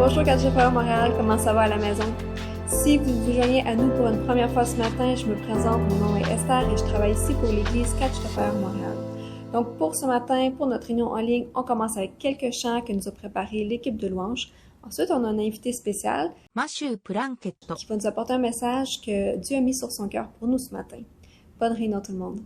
bonjour Catch Fire Montréal, comment ça va à la maison? Si vous vous joignez à nous pour une première fois ce matin, je me présente, mon nom est Esther et je travaille ici pour l'église Catch Fire Montréal. Donc pour ce matin, pour notre réunion en ligne, on commence avec quelques chants que nous a préparé l'équipe de louanges. Ensuite, on a un invité spécial qui va nous apporter un message que Dieu a mis sur son cœur pour nous ce matin. Bonne réunion tout le monde!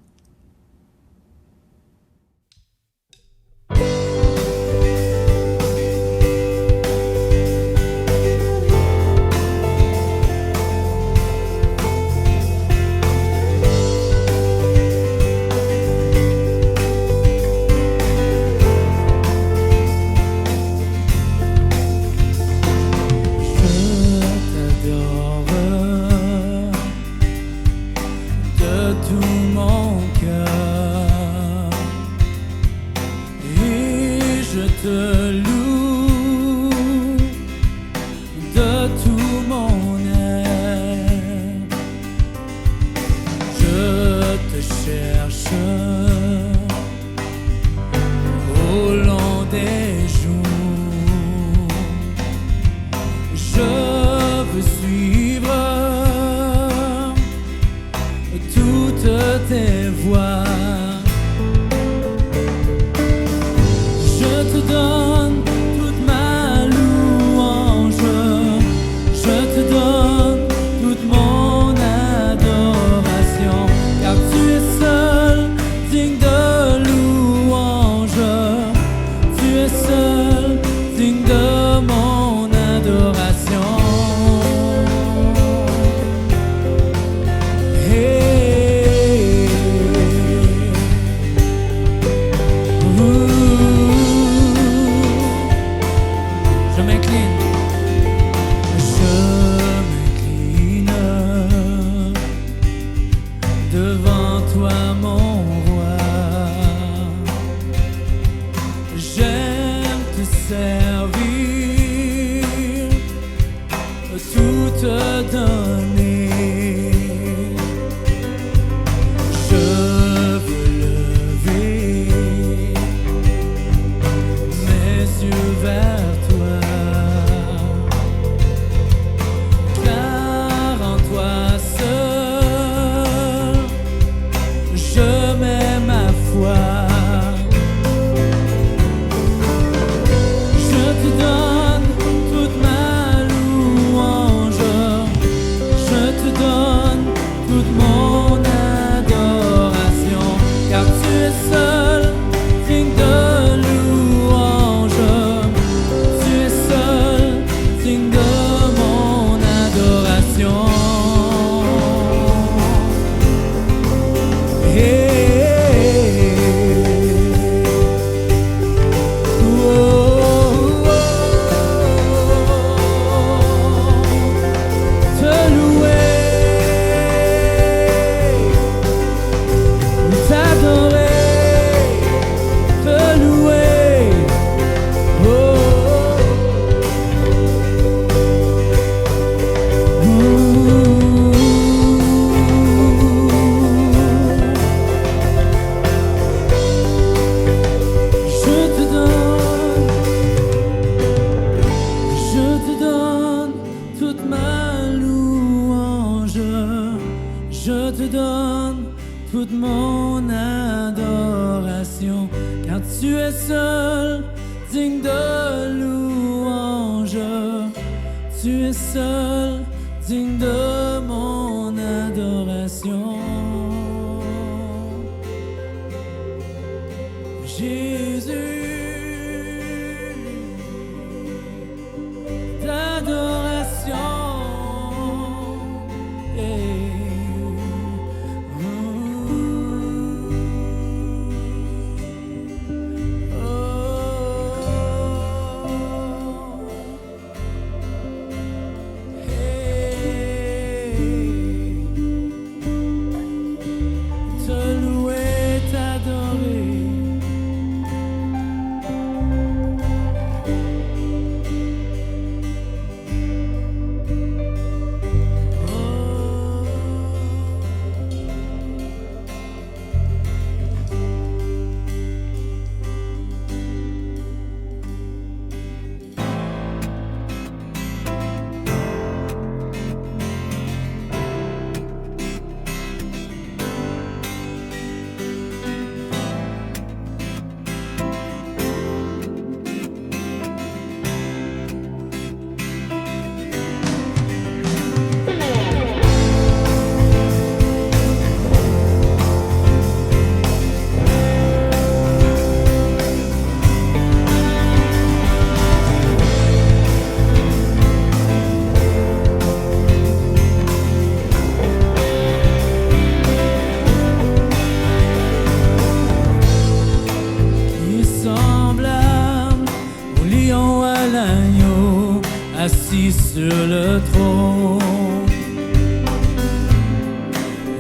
assis sur le trône.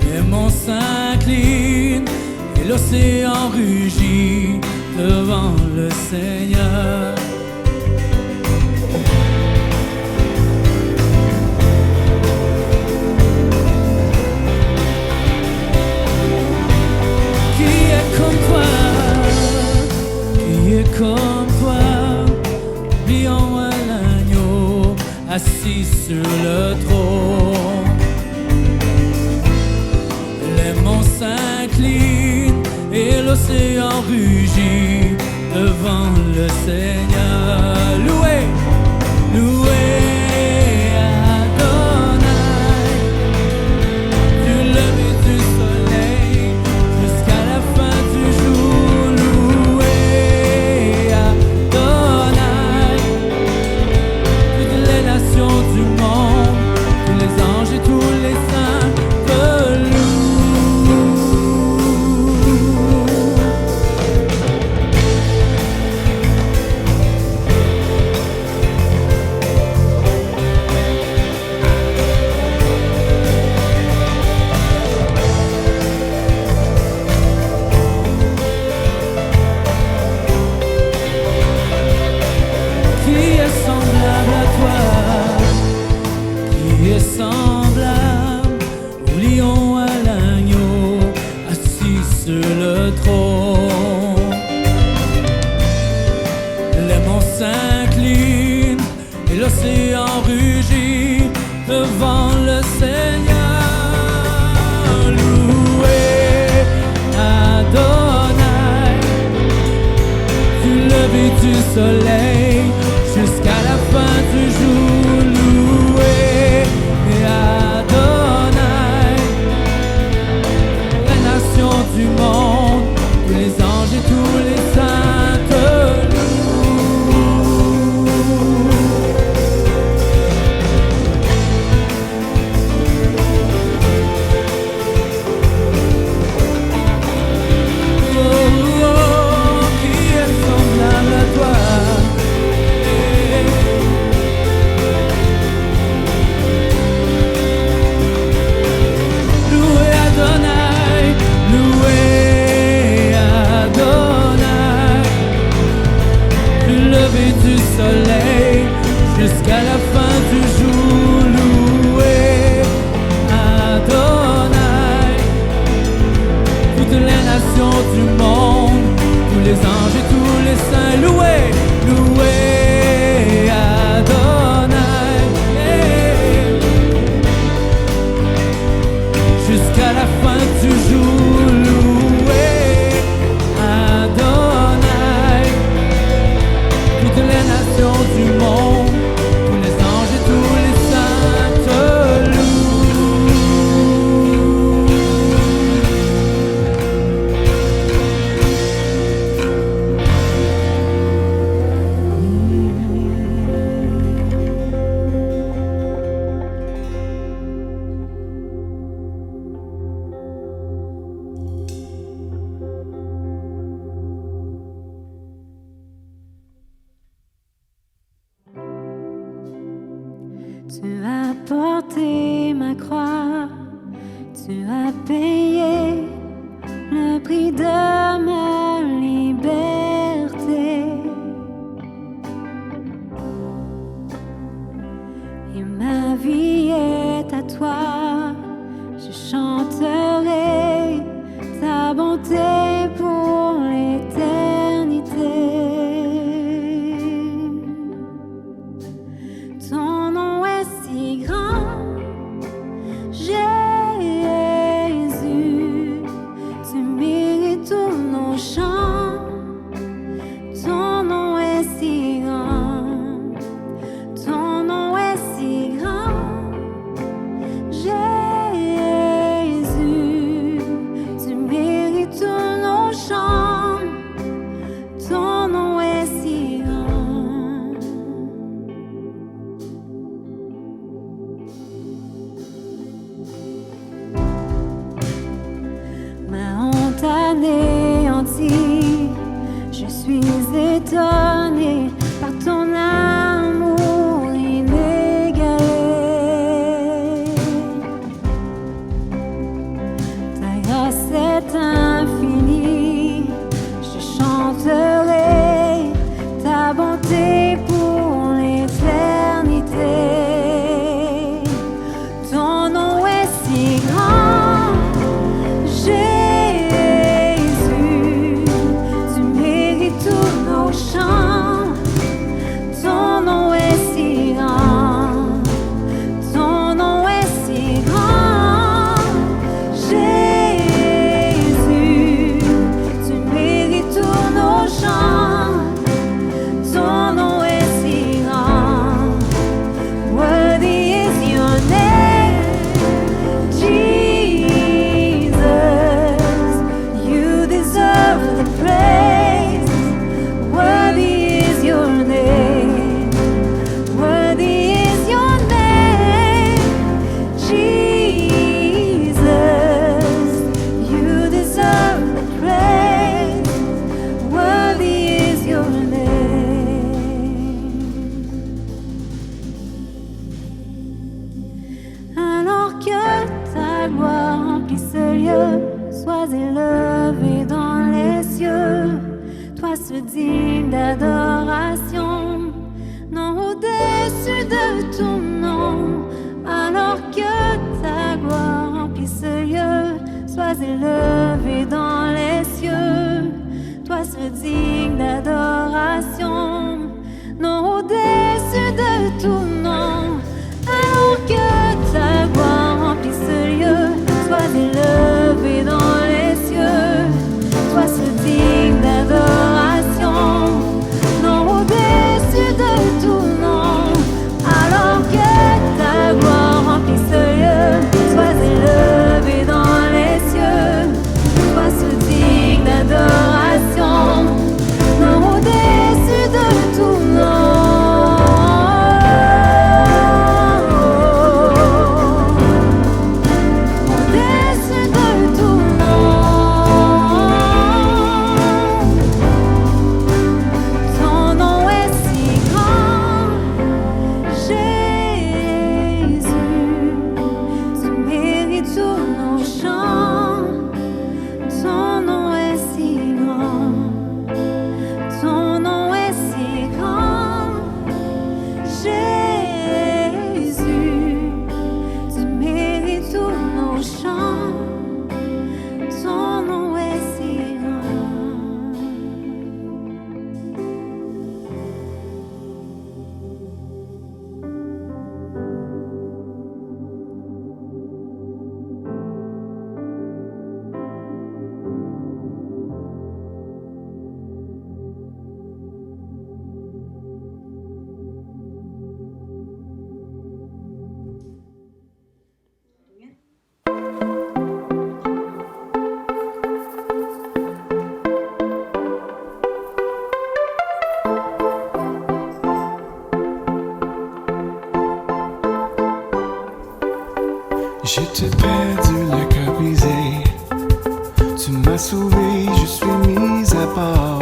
Les monts s'inclinent et l'océan rugit devant le Seigneur. Qui est comme toi? Qui est comme toi? Lion à l'agneau, assis sur le trône. Les monts s'inclinent et l'océan rugit devant le Seigneur. Loué, loué Adonai, du lever du soleil jusqu'à la fin du jour. Loué Adonai, toutes les nations du monde, tous les anges et tous les saints te louent. Qui est semblable à toi? Qui est semblable au lion à l'agneau, assis sur le trône. Les monts s'inclinent et l'océan rugit devant le Seigneur. Loué Adonai, du lever du soleil jusqu'à la fin du jour. Loué Adonai, les nations du monde, tous les anges et tous les saints te qui est semblable à toi? Loué Adonai, loué Adonai, du lever du soleil jusqu'à la fin du jour. Loué Adonai, toutes les nations du monde, tous les anges et tous les saints. Loué, loué Adonai, jusqu'à la fin du jour. Loué Adonai, toutes les nations du monde, tous les anges et tous les saints te louent. Tu as porté ma croix, tu as payé le prix de ma liberté. Et ma vie est à toi, je chanterai ta bonté pour l'éternité. Ton nom est si grand, Jésus, tu mérites tous nos chants. Ton nom est si grand, ton nom est si grand, Jésus, tu mérites tous nos chants. Ton nom est si grand. Ma honte anéantie, je suis étonnée par ton amour inébranlable. gloire remplisse ce lieu. Sois élevé dans les cieux, toi seul digne d'adoration, non au-dessus de ton nom. Alors que ta gloire remplisse ce lieu, sois élevé dans les cieux, toi seul digne d'adoration, non au-dessus de ton nom. Alors que ta gloire remplisse ce lieu, sois élevé dans les cieux, toi seul digne d'adoration, non au-dessus de ton nom. Alors que ta gloire remplisse ce lieu, sois élevé dans les cieux, toi seul digne d'adoration, non au-dessus de ton nom. Je t'ai perdu le cœur brisé, tu m'as sauvé, je suis mise à part.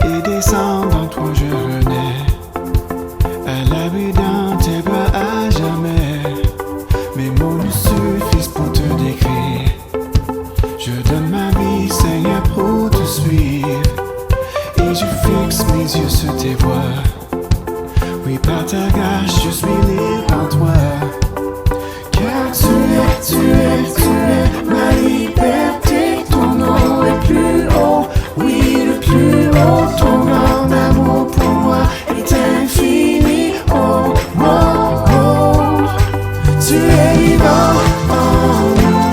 Et descendant toi je renais, à l'abri dans tes bras à jamais. Mes mots ne suffisent pour te décrire, je donne ma vie Seigneur pour te suivre. Et je fixe mes yeux sur tes voies, oui par ta grâce je suis libre en toi. Car tu es ma liberté, ton nom est plus haut, oui le plus haut, ton grand amour pour moi est infini, oh, oh, oh. Tu es vivant en nous,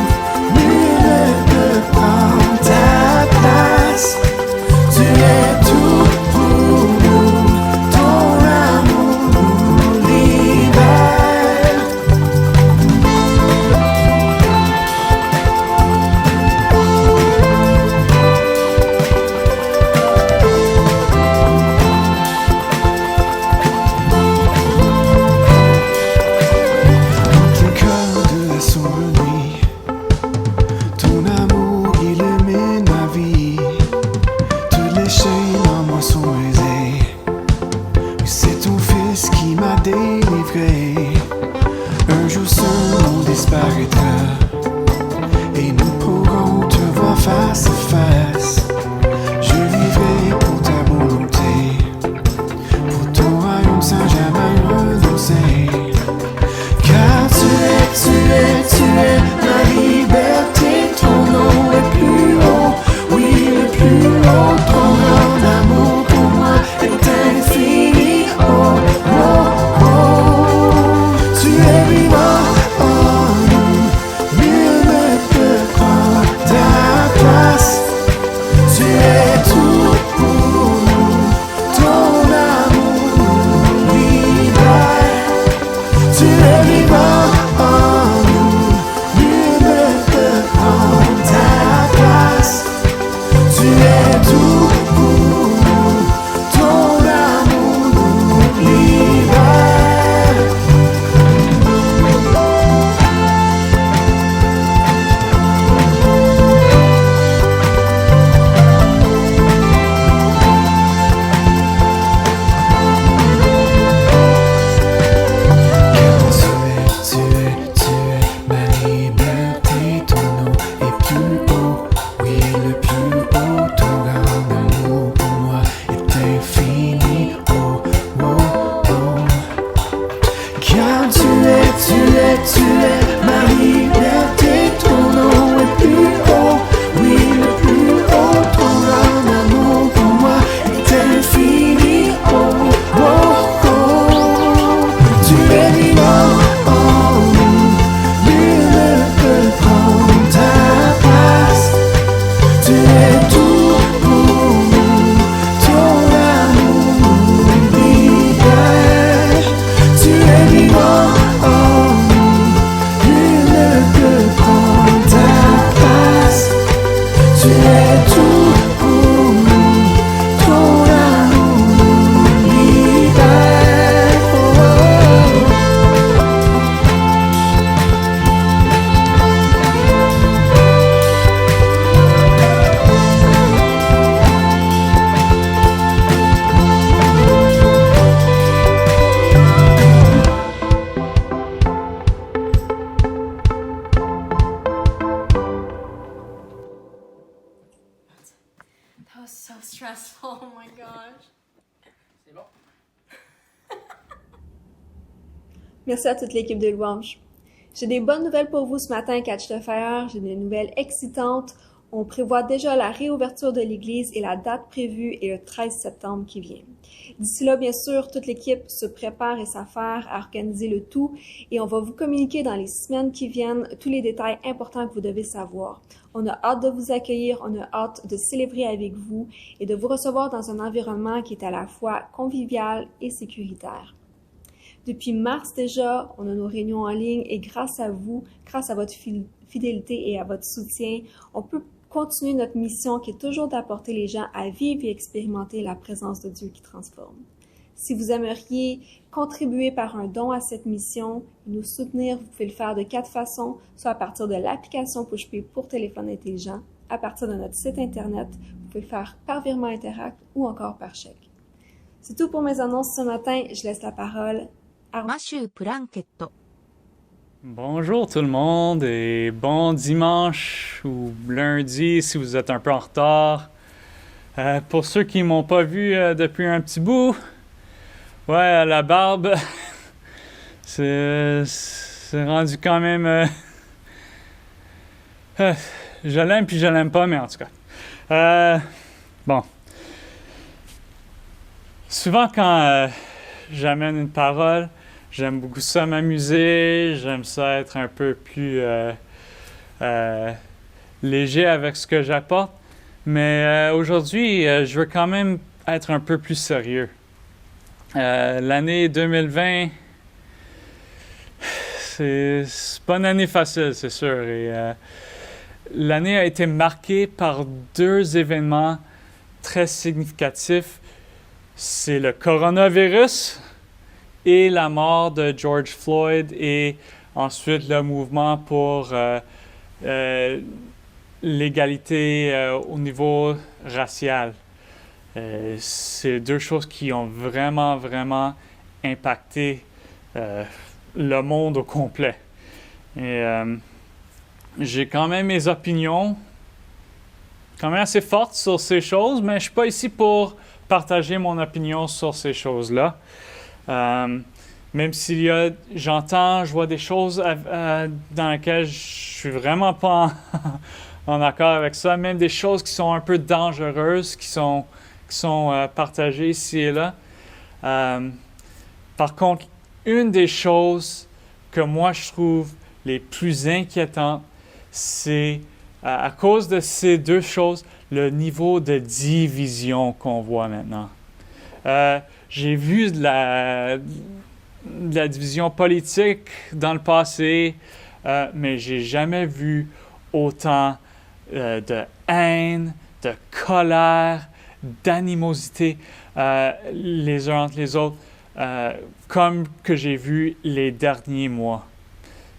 nul ne peut prendre ta place, tu es tout pour nous, ton amour nous libère. Un jour seul on disparaîtra et nous pourrons te voir face à face. Je vivrai pour ta volonté, pour ton royaume sans jamais renoncer. Car tu es ma liberté, ton nom est plus haut, oui le plus haut, ton grand amour pour moi est infini, oh, oh, oh. Tu es vivant en nous, nul ne peut prendre ta place, tu es tout pour nous, ton amour nous libère. Tu es vivant en nous, nul ne peut prendre ta place, tu es tout pour nous, ton amour nous libère. Car tu tu es ma liberté, ton nom est plus haut, oui le plus haut, ton amour pour moi est infini, oh, oh, oh, tu es vivant, oh, nul ne peut prendre ta place, tu es tout pour nous, ton amour nous libère, tu es vivant, oh, nul ne peut prendre ta place, tu es tout pour nous, ton amour nous libère, oh, oh, oh. That was so stressful. Oh my gosh. C'est bon. Merci à toute l'équipe de Louange. J'ai des bonnes nouvelles pour vous ce matin, Catch the Fire. J'ai des nouvelles excitantes. On prévoit déjà la réouverture de l'église et la date prévue est le 13 septembre qui vient. D'ici là, bien sûr, toute l'équipe se prépare et s'affaire à organiser le tout et on va vous communiquer dans les semaines qui viennent tous les détails importants que vous devez savoir. On a hâte de vous accueillir, on a hâte de célébrer avec vous et de vous recevoir dans un environnement qui est à la fois convivial et sécuritaire. Depuis mars déjà, on a nos réunions en ligne et grâce à vous, grâce à votre fidélité et à votre soutien, on peut continuer notre mission qui est toujours d'apporter les gens à vivre et expérimenter la présence de Dieu qui transforme. Si vous aimeriez contribuer par un don à cette mission et nous soutenir, vous pouvez le faire de 4 façons, soit à partir de l'application PushPay pour téléphone intelligent, à partir de notre site Internet, vous pouvez le faire par virement Interact ou encore par chèque. C'est tout pour mes annonces ce matin. Je laisse la parole àマシュー・プランケット Bonjour tout le monde et bon dimanche ou lundi si vous êtes un peu en retard. Pour ceux qui m'ont pas vu depuis un petit bout, ouais, la barbe, c'est rendu quand même... je l'aime puis je l'aime pas, mais en tout cas. Bon. Souvent quand j'amène une parole, j'aime beaucoup ça m'amuser, j'aime ça être un peu plus léger avec ce que j'apporte. Mais aujourd'hui, je veux quand même être un peu plus sérieux. L'année 2020, c'est pas une année facile, c'est sûr. Et l'année a été marquée par 2 événements très significatifs. C'est le coronavirus et la mort de George Floyd et ensuite le mouvement pour l'égalité au niveau racial. C'est 2 choses qui ont vraiment, vraiment impacté le monde au complet. Et j'ai quand même mes opinions quand même assez fortes sur ces choses, mais je ne suis pas ici pour partager mon opinion sur ces choses-là. Même je vois des choses dans lesquelles je suis vraiment pas en accord avec ça, même des choses qui sont un peu dangereuses, qui sont partagées ici et là. Par contre, une des choses que moi je trouve les plus inquiétantes, c'est à cause de ces 2 choses, le niveau de division qu'on voit maintenant. J'ai vu de la division politique dans le passé, mais j'ai jamais vu autant de haine, de colère, d'animosité les uns entre les autres, comme que j'ai vu les derniers mois.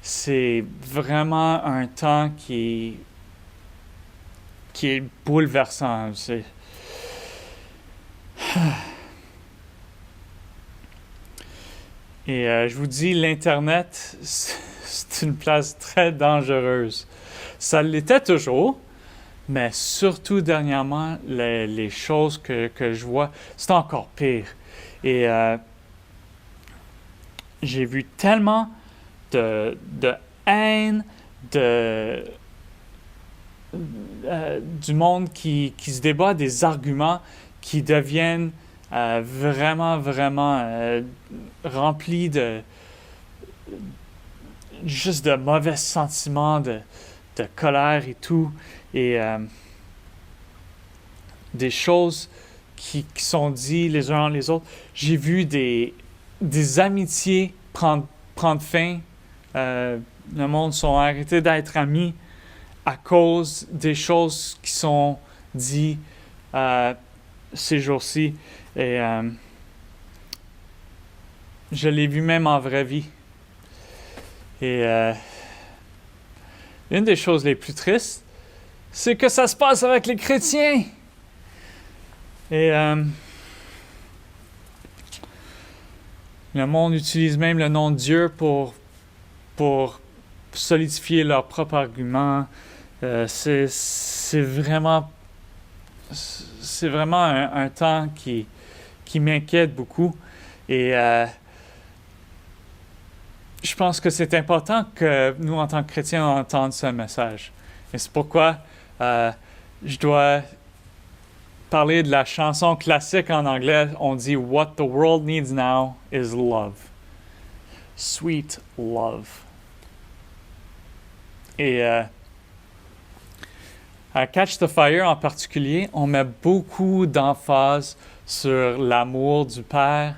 C'est vraiment un temps qui est bouleversant. Et je vous dis, l'Internet, c'est une place très dangereuse. Ça l'était toujours, mais surtout dernièrement, les choses que je vois, c'est encore pire. Et j'ai vu tellement de haine, du monde qui se débat, des arguments qui deviennent vraiment, vraiment remplis juste de mauvais sentiments, de colère et tout, et des choses qui sont dites les uns les autres. J'ai vu des amitiés prendre fin. Le monde sont arrêtés d'être amis à cause des choses qui sont dites ces jours-ci. Et je l'ai vu même en vraie vie. Et une des choses les plus tristes, c'est que ça se passe avec les chrétiens. Et le monde utilise même le nom de Dieu pour solidifier leur propre argument. C'est vraiment un temps qui m'inquiète beaucoup. Et je pense que c'est important que nous, en tant que chrétiens, on entende ce message. Et c'est pourquoi je dois parler de la chanson classique en anglais. On dit « What the world needs now is love. Sweet love. » Et à Catch the Fire en particulier, on met beaucoup d'emphase sur l'amour du Père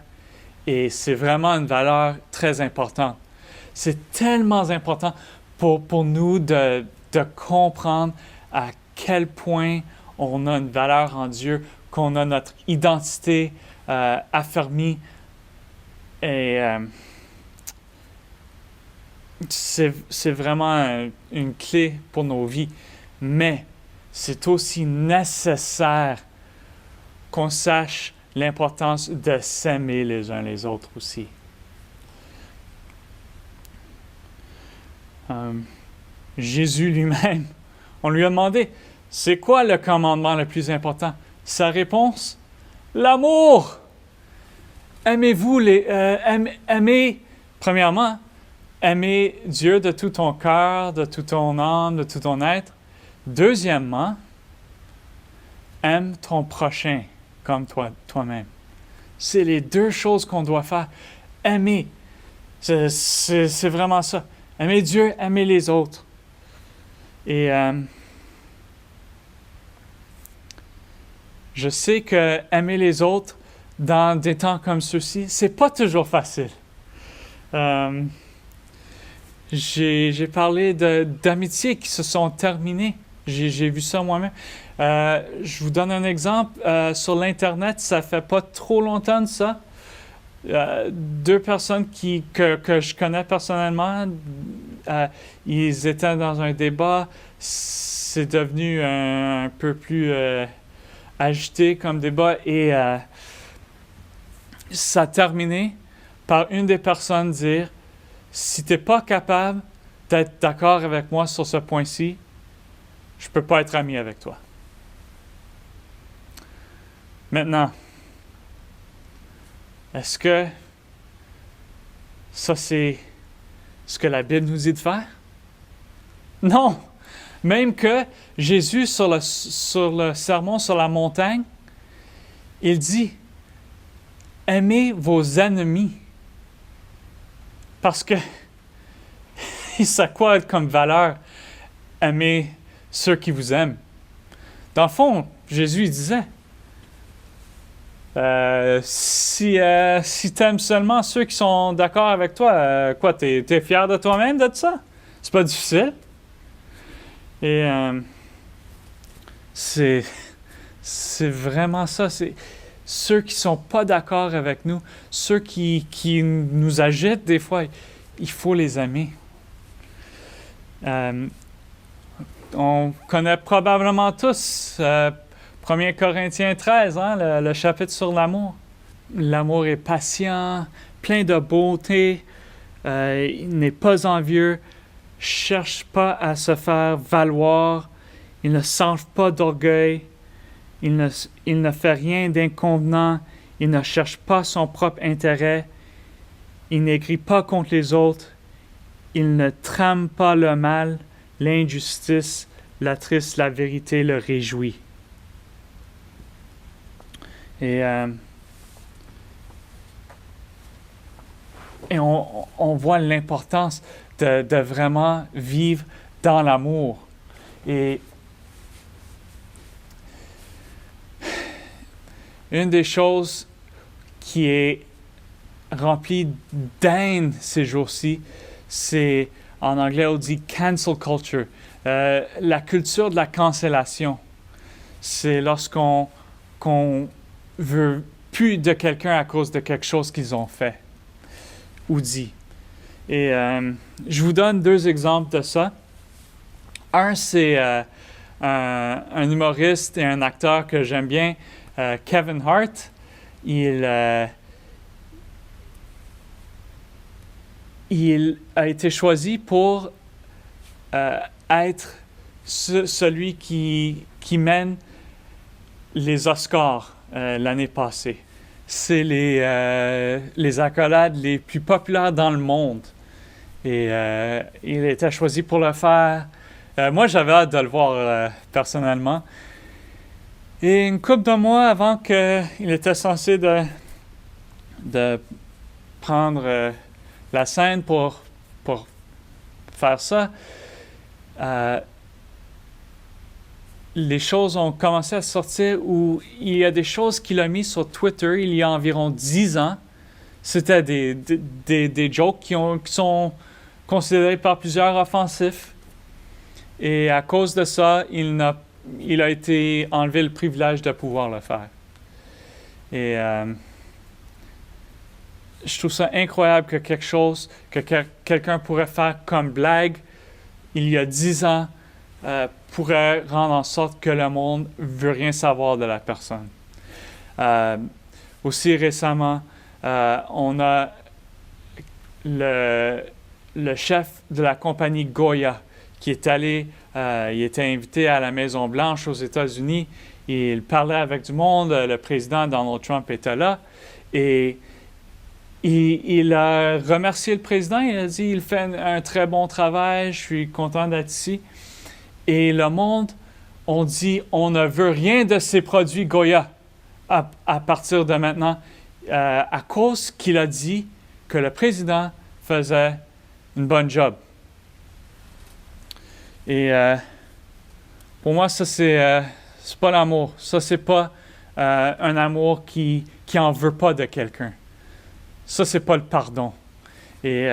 et c'est vraiment une valeur très importante. C'est tellement important pour nous de comprendre à quel point on a une valeur en Dieu, qu'on a notre identité affermie et c'est vraiment une clé pour nos vies. Mais c'est aussi nécessaire qu'on sache l'importance de s'aimer les uns les autres aussi. Jésus lui-même, on lui a demandé, c'est quoi le commandement le plus important? Sa réponse, l'amour. Aimez-vous aimez, premièrement, aimer Dieu de tout ton cœur, de toute ton âme, de tout ton être. Deuxièmement, aime ton prochain comme toi-même. C'est les deux choses qu'on doit faire. Aimer, c'est vraiment ça. Aimer Dieu, aimer les autres. Et je sais que aimer les autres dans des temps comme ceux-ci, c'est pas toujours facile. J'ai parlé d'amitiés qui se sont terminées. J'ai vu ça moi-même. Je vous donne un exemple. Sur l'Internet, ça fait pas trop longtemps de ça. Deux personnes que je connais personnellement, ils étaient dans un débat. C'est devenu un peu plus agité comme débat et ça a terminé par une des personnes dire « Si tu n'es pas capable d'être d'accord avec moi sur ce point-ci, je ne peux pas être ami avec toi. » Maintenant, est-ce que ça, c'est ce que la Bible nous dit de faire? Non! Même que Jésus, sur le sermon sur la montagne, il dit « Aimez vos ennemis. » Parce que, ça quoi comme valeur? Aimer ceux qui vous aiment. Dans le fond, Jésus il disait si tu aimes seulement ceux qui sont d'accord avec toi, quoi, t'es fier de toi-même de ça? C'est pas difficile. Et c'est vraiment ça. C'est ceux qui sont pas d'accord avec nous, ceux qui nous agitent des fois, il faut les aimer. On connaît probablement tous 1 Corinthiens 13, hein, le chapitre sur l'amour. L'amour est patient, plein de beauté, il n'est pas envieux, cherche pas à se faire valoir, il ne s'enfle pas d'orgueil, il ne fait rien d'inconvenant, il ne cherche pas son propre intérêt, il n'écrit pas contre les autres, Il ne trame pas le mal, l'injustice, l'attriste, la vérité le réjouit. Et on voit l'importance de vraiment vivre dans l'amour. Et une des choses qui est remplie d'aine ces jours-ci, c'est, en anglais on dit cancel culture, la culture de la cancellation. C'est lorsqu'on veut plus de quelqu'un à cause de quelque chose qu'ils ont fait ou dit. Et je vous donne 2 exemples de ça. Un, c'est un humoriste et un acteur que j'aime bien, Kevin Hart. Il a été choisi pour être celui qui mène les Oscars l'année passée. C'est les accolades les plus populaires dans le monde. Et il a été choisi pour le faire. Moi, j'avais hâte de le voir personnellement. Et une couple de mois avant qu'il était censé de prendre la scène pour faire ça, les choses ont commencé à sortir où il y a des choses qu'il a mis sur Twitter il y a environ 10 ans. C'était des jokes qui sont considérés par plusieurs offensifs. Et à cause de ça, il a été enlevé le privilège de pouvoir le faire. Et je trouve ça incroyable que quelque chose que quelqu'un pourrait faire comme blague il y a 10 ans pourrait rendre en sorte que le monde ne veut rien savoir de la personne. Aussi récemment, on a le chef de la compagnie Goya qui est allé, il était invité à la Maison-Blanche aux États-Unis. Il parlait avec du monde, le président Donald Trump était là et il a remercié le président, il a dit « Il fait un très bon travail, je suis content d'être ici ». Et le monde, on dit « On ne veut rien de ces produits Goya à partir de maintenant » à cause qu'il a dit que le président faisait une bonne job. Et pour moi, ça, c'est pas l'amour. Ça, c'est pas un amour qui en veut pas de quelqu'un. Ça, c'est pas le pardon. Et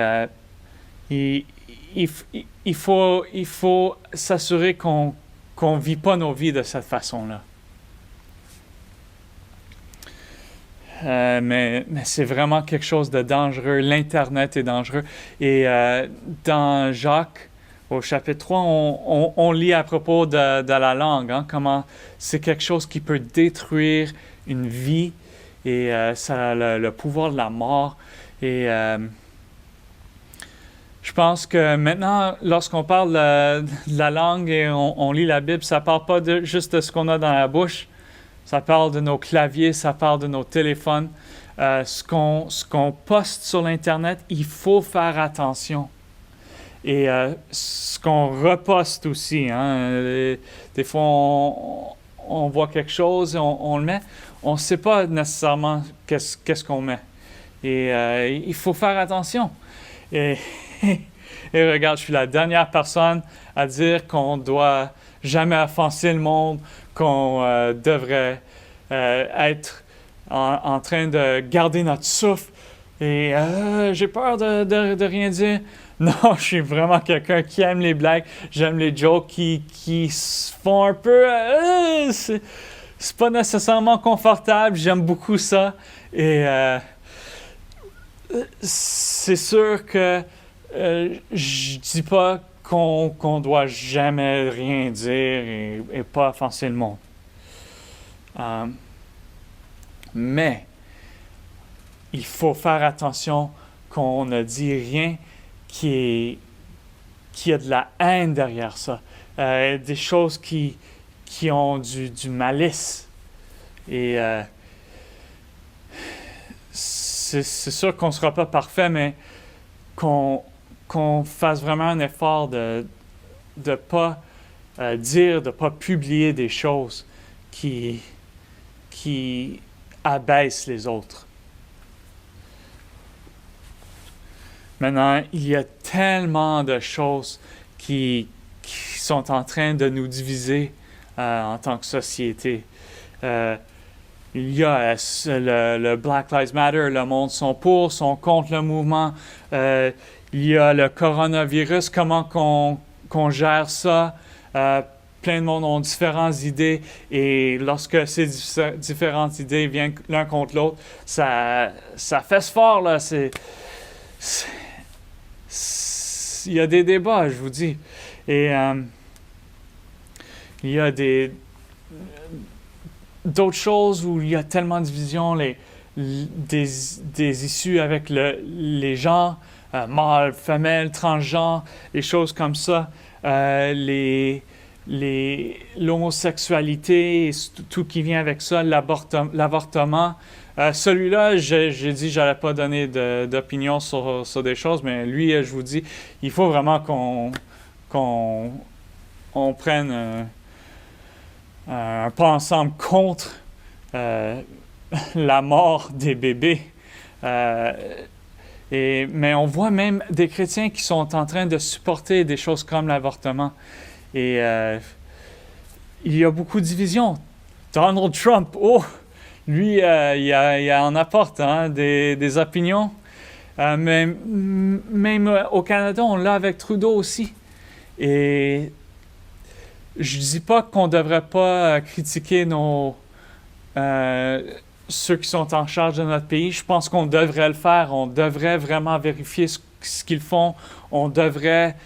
il faut s'assurer qu'on vit pas nos vies de cette façon-là. Mais c'est vraiment quelque chose de dangereux. L'Internet est dangereux. Et dans Jacques, au chapitre 3, on lit à propos de la langue, comment c'est quelque chose qui peut détruire une vie et ça a le pouvoir de la mort. Et je pense que maintenant, lorsqu'on parle de la langue et on lit la Bible, ça ne parle pas juste de ce qu'on a dans la bouche, ça parle de nos claviers, ça parle de nos téléphones. Ce qu'on poste sur l'Internet, il faut faire attention. Et ce qu'on reposte aussi, des fois on voit quelque chose, on le met, on ne sait pas nécessairement qu'est-ce qu'on met. Et il faut faire attention. Et regarde, je suis la dernière personne à dire qu'on ne doit jamais offenser le monde, qu'on devrait être en train de garder notre souffle. Et j'ai peur de rien dire. Non, je suis vraiment quelqu'un qui aime les blagues. J'aime les jokes qui se font un peu... c'est pas nécessairement confortable. J'aime beaucoup ça. Et c'est sûr que je dis pas qu'on doit jamais rien dire et pas offenser le monde. Mais il faut faire attention qu'on ne dit rien qui a de la haine derrière ça. Des choses qui ont du malice. Et c'est sûr qu'on ne sera pas parfait, mais qu'on qu'on fasse vraiment un effort de ne pas dire, de ne pas publier des choses qui abaissent les autres. Maintenant, il y a tellement de choses qui sont en train de nous diviser en tant que société. Il y a le Black Lives Matter, le monde sont pour, sont contre le mouvement. Il y a le coronavirus, comment qu'on gère ça. Plein de monde ont différentes idées et lorsque ces différentes idées viennent l'un contre l'autre, ça fesse fort, là. Il y a des débats, je vous dis. Et il y a d'autres choses où il y a tellement de divisions, des issues avec les genres, mâles, femelles, transgenres, les choses comme ça, l'homosexualité, tout qui vient avec ça, l'avortement. Celui-là, j'ai dit que je n'allais pas donner d'opinion sur des choses, mais lui, je vous dis, il faut vraiment qu'on prenne un pas ensemble contre la mort des bébés. Mais on voit même des chrétiens qui sont en train de supporter des choses comme l'avortement. Et il y a beaucoup de divisions. Donald Trump, lui, il en apporte des opinions. Mais même au Canada, on l'a avec Trudeau aussi. Et je ne dis pas qu'on ne devrait pas critiquer ceux qui sont en charge de notre pays. Je pense qu'on devrait le faire. On devrait vraiment vérifier ce qu'ils font. On devrait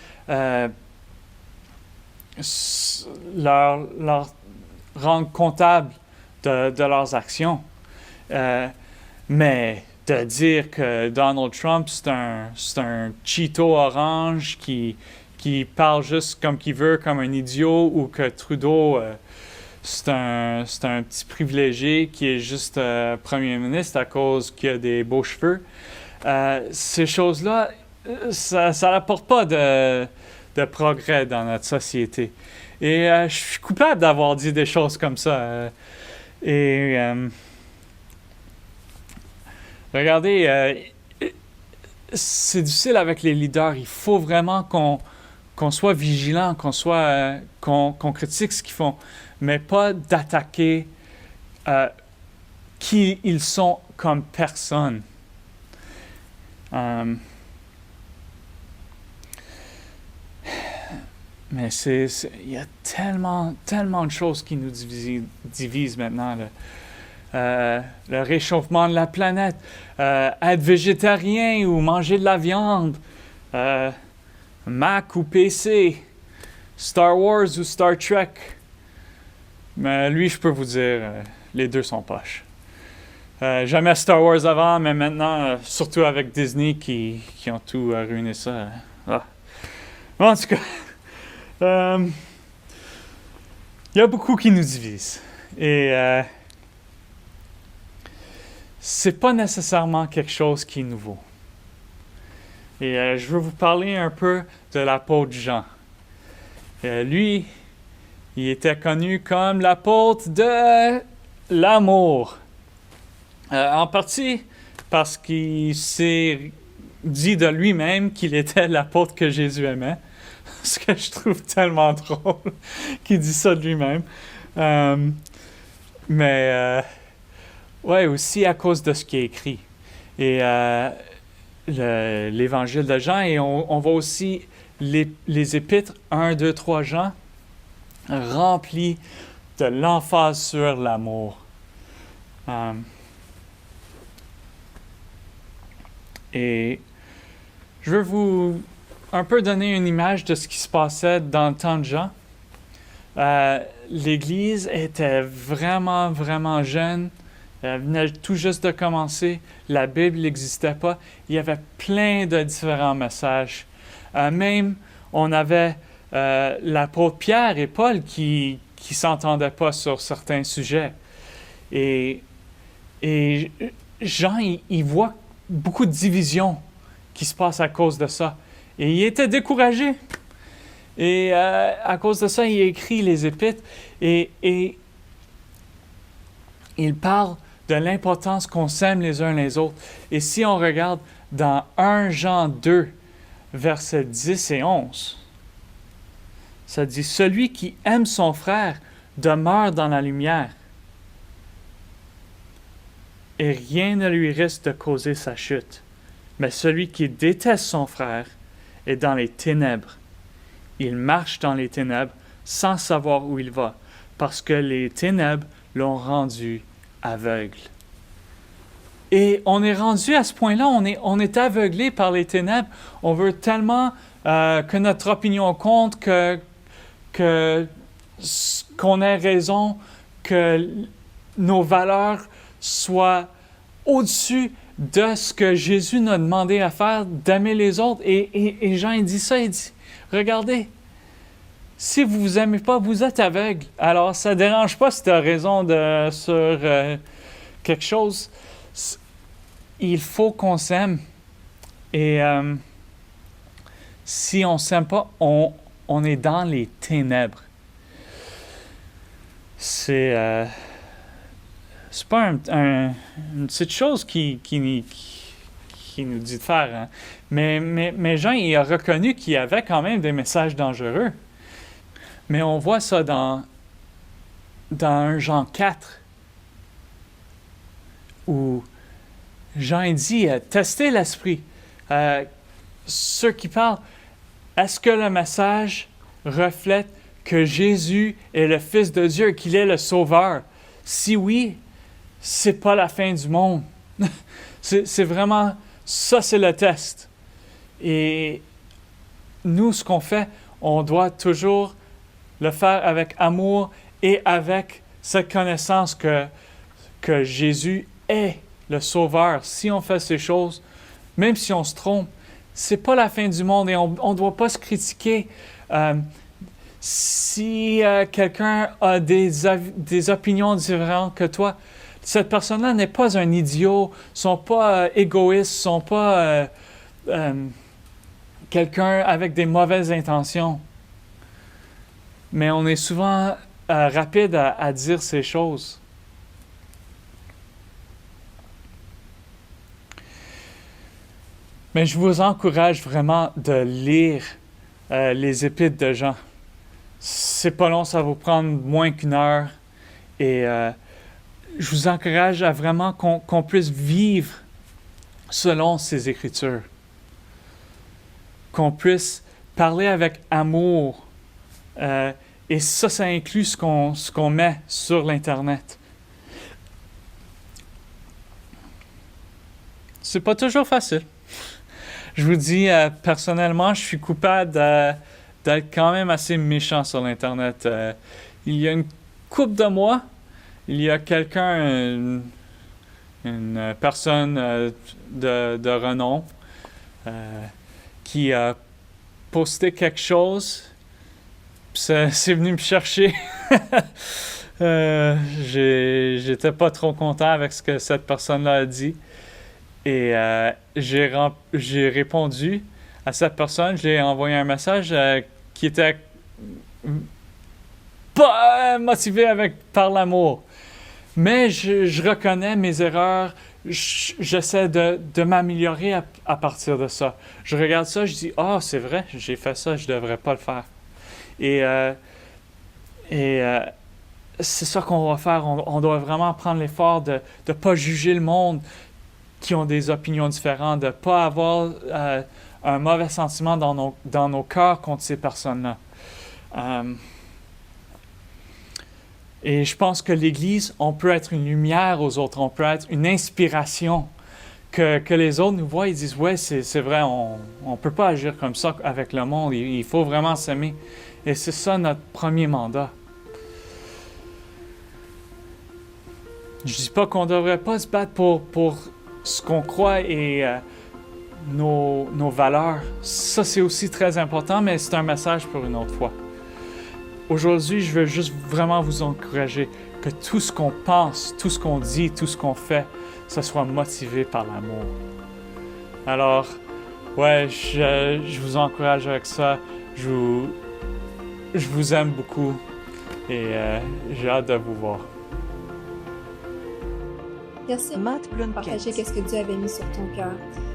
leur rendre comptable de leurs actions. Mais de dire que Donald Trump, c'est un Cheeto orange qui parle juste comme qu'il veut, comme un idiot, ou que Trudeau, c'est un petit privilégié qui est juste premier ministre à cause qu'il a des beaux cheveux. Ces choses-là, ça n'apporte pas de progrès dans notre société. Et je suis coupable d'avoir dit des choses comme ça. Regardez, c'est difficile avec les leaders. Il faut vraiment qu'on soit vigilant, qu'on critique ce qu'ils font, mais pas d'attaquer qui ils sont comme personne. Mais il y a tellement de choses qui nous divisent maintenant. Le réchauffement de la planète, être végétarien ou manger de la viande, Mac ou PC, Star Wars ou Star Trek. Mais lui, je peux vous dire, les deux sont poches. Jamais Star Wars avant, mais maintenant, surtout avec Disney qui ont tout ruiné ça. En tout cas, il y a beaucoup qui nous divisent. Et c'est pas nécessairement quelque chose qui est nouveau. Et je veux vous parler un peu de l'apôtre Jean. Lui, il était connu comme l'apôtre de l'amour. En partie parce qu'il s'est dit de lui-même qu'il était l'apôtre que Jésus aimait. Ce que je trouve tellement drôle qu'il dit ça de lui-même. Mais aussi à cause de ce qui est écrit. Et l'évangile de Jean, et on voit aussi les épîtres 1, 2, 3 Jean remplis de l'emphase sur l'amour. Et je veux vous un peu donner une image de ce qui se passait dans le temps de Jean. L'Église était vraiment, vraiment jeune. Elle venait tout juste de commencer. La Bible n'existait pas. Il y avait plein de différents messages. Même, on avait l'apôtre Pierre et Paul qui ne s'entendaient pas sur certains sujets. Et Jean, il voit beaucoup de divisions qui se passent à cause de ça. Et il était découragé. Et à cause de ça, il écrit les Épîtres et il parle de l'importance qu'on s'aime les uns les autres. Et si on regarde dans 1 Jean 2, versets 10 et 11, ça dit « Celui qui aime son frère demeure dans la lumière, et rien ne lui risque de causer sa chute. Mais celui qui déteste son frère est dans les ténèbres. Il marche dans les ténèbres sans savoir où il va, parce que les ténèbres l'ont rendu aveugle. » Et on est rendu à ce point-là, on est aveuglé par les ténèbres. On veut tellement que notre opinion compte, qu'on ait raison, que nos valeurs soient au-dessus de ce que Jésus nous a demandé à faire, d'aimer les autres. Et Jean, il dit ça, il dit, regardez, si vous ne vous aimez pas, vous êtes aveugle. Alors, ça ne dérange pas si tu as raison sur quelque chose. Il faut qu'on s'aime. Et si on ne s'aime pas, on est dans les ténèbres. C'est pas une petite chose qui nous dit de faire. Hein. Mais Jean, il a reconnu qu'il y avait quand même des messages dangereux. Mais on voit ça dans 1 Jean 4, où Jean dit « Testez l'esprit. Ceux qui parlent, est-ce que le message reflète que Jésus est le Fils de Dieu, qu'il est le Sauveur? Si oui, c'est pas la fin du monde. c'est vraiment, ça c'est le test. Et nous, ce qu'on fait, on doit toujours le faire avec amour et avec cette connaissance que Jésus est le Sauveur. Si on fait ces choses, même si on se trompe, c'est pas la fin du monde et on ne doit pas se critiquer. Si quelqu'un a des opinions différentes que toi, cette personne-là n'est pas un idiot, ne sont pas égoïstes, ne sont pas quelqu'un avec des mauvaises intentions. Mais on est souvent rapide à dire ces choses. Mais je vous encourage vraiment de lire les Épîtres de Jean. C'est pas long, ça va vous prendre moins qu'1 heure. Et je vous encourage à vraiment qu'on puisse vivre selon ces Écritures. Qu'on puisse parler avec amour. Et ça inclut ce qu'on met sur l'Internet. C'est pas toujours facile. Je vous dis, personnellement, je suis coupable d'être quand même assez méchant sur l'Internet. Il y a une couple de mois, il y a quelqu'un, une personne de renom, qui a posté quelque chose. C'est venu me chercher. J'étais pas trop content avec ce que cette personne-là a dit. Et j'ai répondu à cette personne. J'ai envoyé un message qui était pas motivé par l'amour. Mais je reconnais mes erreurs. J'essaie de m'améliorer à partir de ça. Je regarde ça, je dis « Ah, c'est vrai, j'ai fait ça, je devrais pas le faire. » Et c'est ça qu'on va faire. On doit vraiment prendre l'effort de ne pas juger le monde qui ont des opinions différentes, de ne pas avoir un mauvais sentiment dans nos cœurs contre ces personnes-là. Et je pense que l'Église, on peut être une lumière aux autres, on peut être une inspiration, que les autres nous voient et disent « Ouais, c'est vrai, on ne peut pas agir comme ça avec le monde, il faut vraiment s'aimer. » Et c'est ça notre premier mandat. Je ne dis pas qu'on ne devrait pas se battre pour ce qu'on croit et nos valeurs. Ça, c'est aussi très important, mais c'est un message pour une autre fois. Aujourd'hui, je veux juste vraiment vous encourager que tout ce qu'on pense, tout ce qu'on dit, tout ce qu'on fait, ça soit motivé par l'amour. Alors, Ouais, je vous encourage avec ça. Je vous aime beaucoup et j'ai hâte de vous voir. Merci Matt de partager Blunkett. ce que Dieu avait mis sur ton cœur.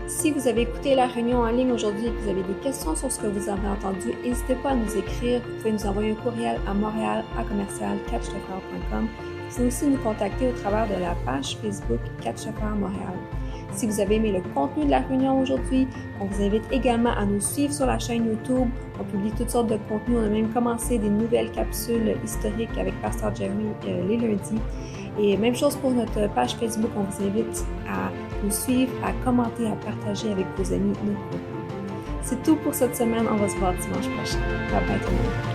Si vous avez écouté la réunion en ligne aujourd'hui et que vous avez des questions sur ce que vous avez entendu, n'hésitez pas à nous écrire. Vous pouvez nous envoyer un courriel à montréal@catchtoffer.com. Vous pouvez aussi nous contacter au travers de la page Facebook Catch the Fire Montréal. Si vous avez aimé le contenu de la réunion aujourd'hui, on vous invite également à nous suivre sur la chaîne YouTube. On publie toutes sortes de contenus. On a même commencé des nouvelles capsules historiques avec Pasteur Jerry les lundis. Et même chose pour notre page Facebook, on vous invite à nous suivre, à commenter, à partager avec vos amis notre contenu. C'est tout pour cette semaine, on va se voir dimanche prochain. Bye bye tout le monde.